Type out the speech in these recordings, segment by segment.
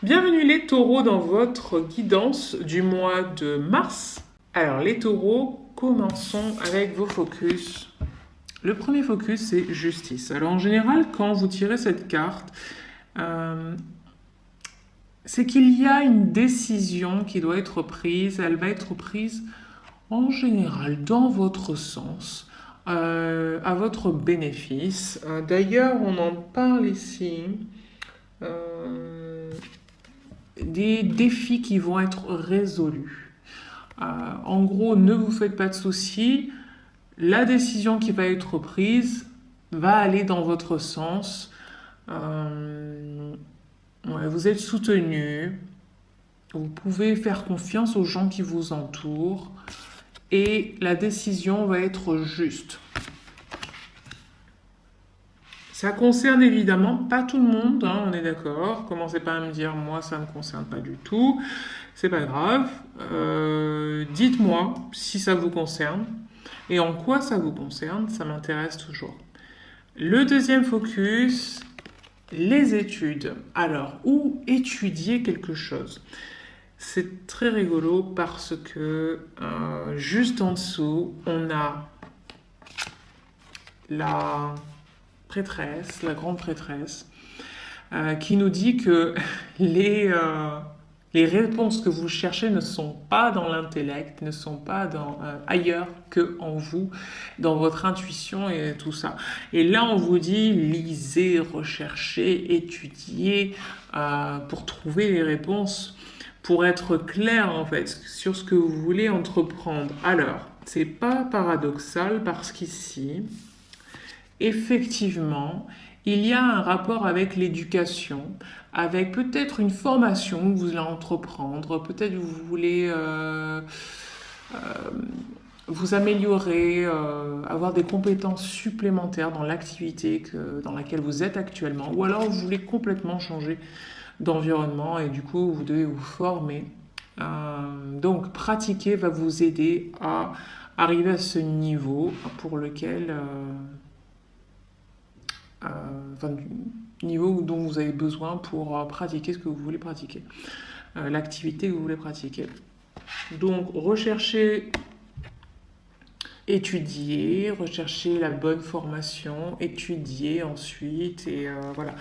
Bienvenue les taureaux dans votre guidance du mois de mars. Alors les taureaux, commençons avec vos focus. Le premier focus, c'est justice. Alors en général, quand vous tirez cette carte, euh, c'est qu'il y a une décision qui doit être prise. Elle va être prise en général dans votre sens, à votre bénéfice. D'ailleurs, on en parle ici. Euh, des défis qui vont être résolus. En gros, ne vous faites pas de soucis. La décision qui va être prise va aller dans votre sens. Ouais, vous êtes soutenu. Vous pouvez faire confiance aux gens qui vous entourent. Et la décision va être juste. Ça concerne évidemment pas tout le monde, hein, on est d'accord. Commencez pas à me dire, moi, ça ne me concerne pas du tout. C'est pas grave. Dites-moi si ça vous concerne et en quoi ça vous concerne, ça m'intéresse toujours. Le deuxième focus, les études. Alors, où étudier quelque chose? C'est très rigolo parce que juste en dessous, on a la prêtresse, la grande prêtresse, qui nous dit que les réponses que vous cherchez ne sont pas dans l'intellect, ne sont pas ailleurs que en vous, dans votre intuition et tout ça. Et là, on vous dit, lisez, recherchez, étudiez pour trouver les réponses, pour être clair en fait sur ce que vous voulez entreprendre. Alors, c'est pas paradoxal parce qu'ici, effectivement, il y a un rapport avec l'éducation, avec peut-être une formation que vous allez entreprendre, peut-être vous voulez euh, vous améliorer, avoir des compétences supplémentaires dans l'activité dans laquelle vous êtes actuellement, ou alors vous voulez complètement changer d'environnement et du coup vous devez vous former. Donc pratiquer va vous aider à arriver à ce niveau pour lequel enfin, du niveau dont vous avez besoin pour pratiquer ce que vous voulez pratiquer, l'activité que vous voulez pratiquer. Donc, recherchez, étudier, rechercher la bonne formation, étudier ensuite, et voilà.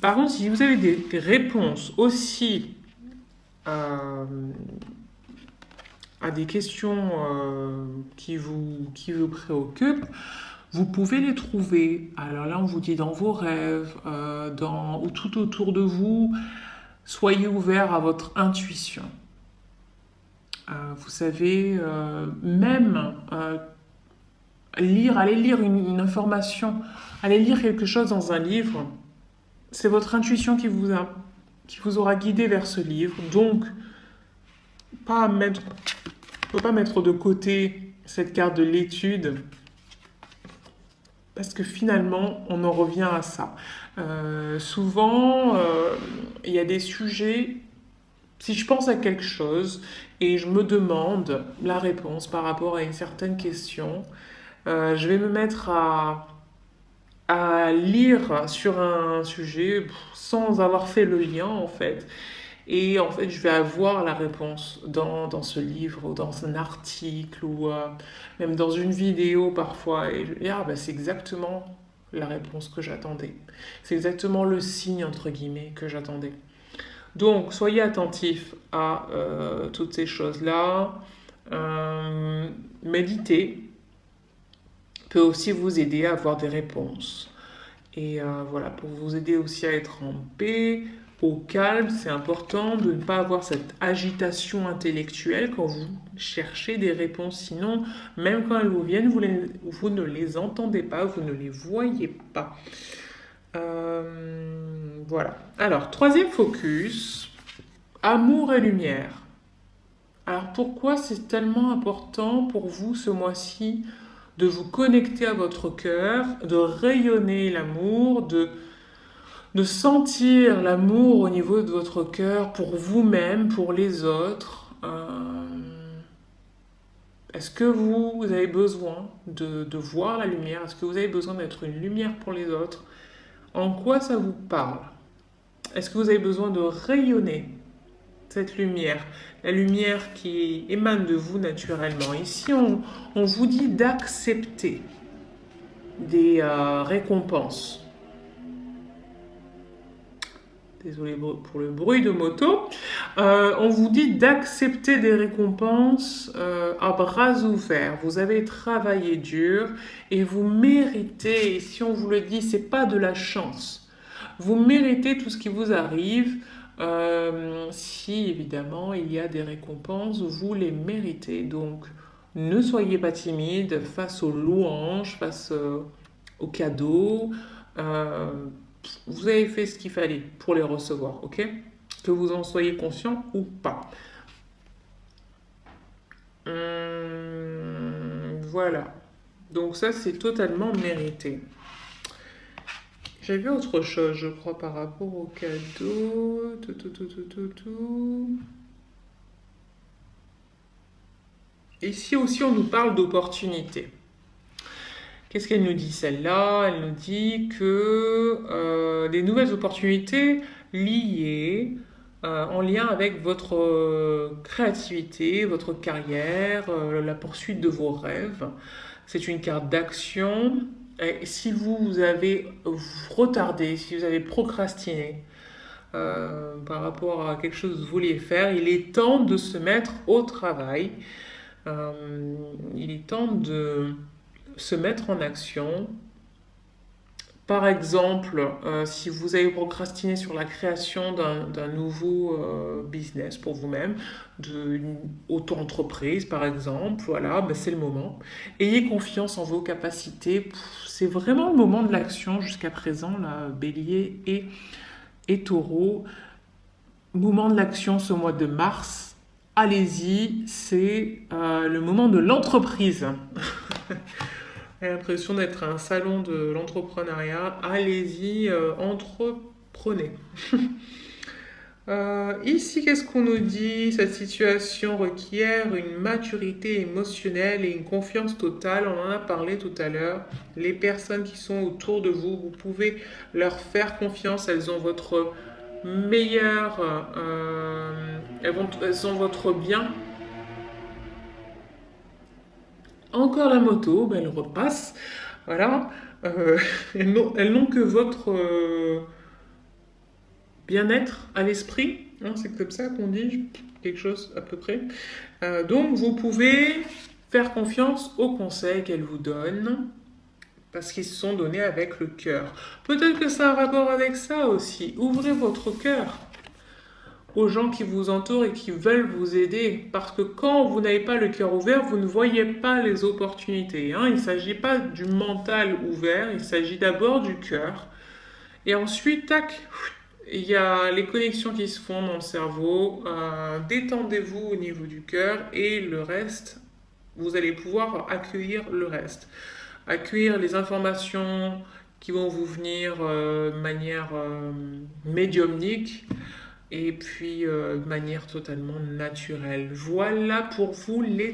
Par contre, si vous avez des réponses aussi à des questions qui vous préoccupent, vous pouvez les trouver. Alors là, on vous dit dans vos rêves, ou tout autour de vous. Soyez ouvert à votre intuition. Vous savez, même aller lire une information, aller lire quelque chose dans un livre, c'est votre intuition qui vous aura guidé vers ce livre. Donc, on ne peut pas mettre de côté cette carte de l'étude parce que finalement, on en revient à ça. Souvent, il y a des sujets, si je pense à quelque chose et je me demande la réponse par rapport à une certaine question, je vais me mettre à lire sur un sujet sans avoir fait le lien en fait. Et en fait, je vais avoir la réponse dans ce livre, ou dans un article, ou même dans une vidéo parfois. Et je dis, ah, bah, c'est exactement la réponse que j'attendais. C'est exactement le signe, entre guillemets, que j'attendais. Donc, soyez attentifs à toutes ces choses-là. Méditer peut aussi vous aider à avoir des réponses. Et voilà, pour vous aider aussi à être en paix, au calme, c'est important de ne pas avoir cette agitation intellectuelle quand vous cherchez des réponses. Sinon, même quand elles vous viennent, vous ne les entendez pas, vous ne les voyez pas. Voilà. Alors, troisième focus, amour et lumière. Alors, pourquoi c'est tellement important pour vous ce mois-ci de vous connecter à votre cœur, de rayonner l'amour, de sentir l'amour au niveau de votre cœur pour vous-même, pour les autres? Est-ce que vous avez besoin de voir la lumière? Est-ce que vous avez besoin d'être une lumière pour les autres? En quoi ça vous parle? Est-ce que vous avez besoin de rayonner cette lumière, la lumière qui émane de vous naturellement? Ici, on vous dit d'accepter des récompenses. Désolé pour le bruit de moto. On vous dit d'accepter des récompenses à bras ouverts. Vous avez travaillé dur et vous méritez, et si on vous le dit, c'est pas de la chance. Vous méritez tout ce qui vous arrive. Si évidemment il y a des récompenses, vous les méritez. Donc ne soyez pas timide face aux louanges, face aux cadeaux. Euh, vous avez fait ce qu'il fallait pour les recevoir, ok? Que vous en soyez conscient ou pas. Voilà. Donc ça, c'est totalement mérité. J'ai vu autre chose, je crois, par rapport au cadeau. Ici aussi, on nous parle d'opportunités. Qu'est-ce qu'elle nous dit celle-là? Elle nous dit que des nouvelles opportunités liées, en lien avec votre créativité, votre carrière, la poursuite de vos rêves. C'est une carte d'action. Et si vous avez retardé, si vous avez procrastiné par rapport à quelque chose que vous vouliez faire, il est temps de se mettre au travail. Il est temps de se mettre en action. Par exemple, si vous avez procrastiné sur la création d'un nouveau business pour vous-même, d'une auto-entreprise par exemple, voilà, ben c'est le moment. Ayez confiance en vos capacités. C'est vraiment le moment de l'action jusqu'à présent, là, Bélier et Taureau. Moment de l'action ce mois de mars. Allez-y, c'est le moment de l'entreprise. J'ai l'impression d'être un salon de l'entrepreneuriat. Allez-y, entreprenez. Ici, qu'est-ce qu'on nous dit? Cette situation requiert une maturité émotionnelle et une confiance totale. On en a parlé tout à l'heure. Les personnes qui sont autour de vous, vous pouvez leur faire confiance. Elles ont votre meilleur... elles ont votre bien. Encore la moto, ben elle repasse. Voilà. Elles n'ont que votre bien-être à l'esprit. Hein, c'est comme ça qu'on dit, quelque chose à peu près. Donc vous pouvez faire confiance aux conseils qu'elles vous donnent parce qu'ils se sont donnés avec le cœur. Peut-être que ça a un rapport avec ça aussi. Ouvrez votre cœur aux gens qui vous entourent et qui veulent vous aider. Parce que quand vous n'avez pas le cœur ouvert, vous ne voyez pas les opportunités. Hein. Il ne s'agit pas du mental ouvert, il s'agit d'abord du cœur. Et ensuite, tac, il y a les connexions qui se font dans le cerveau. Détendez-vous au niveau du cœur et le reste, vous allez pouvoir accueillir le reste. Accueillir les informations qui vont vous venir de manière médiumnique et puis de manière totalement naturelle. Voilà pour vous les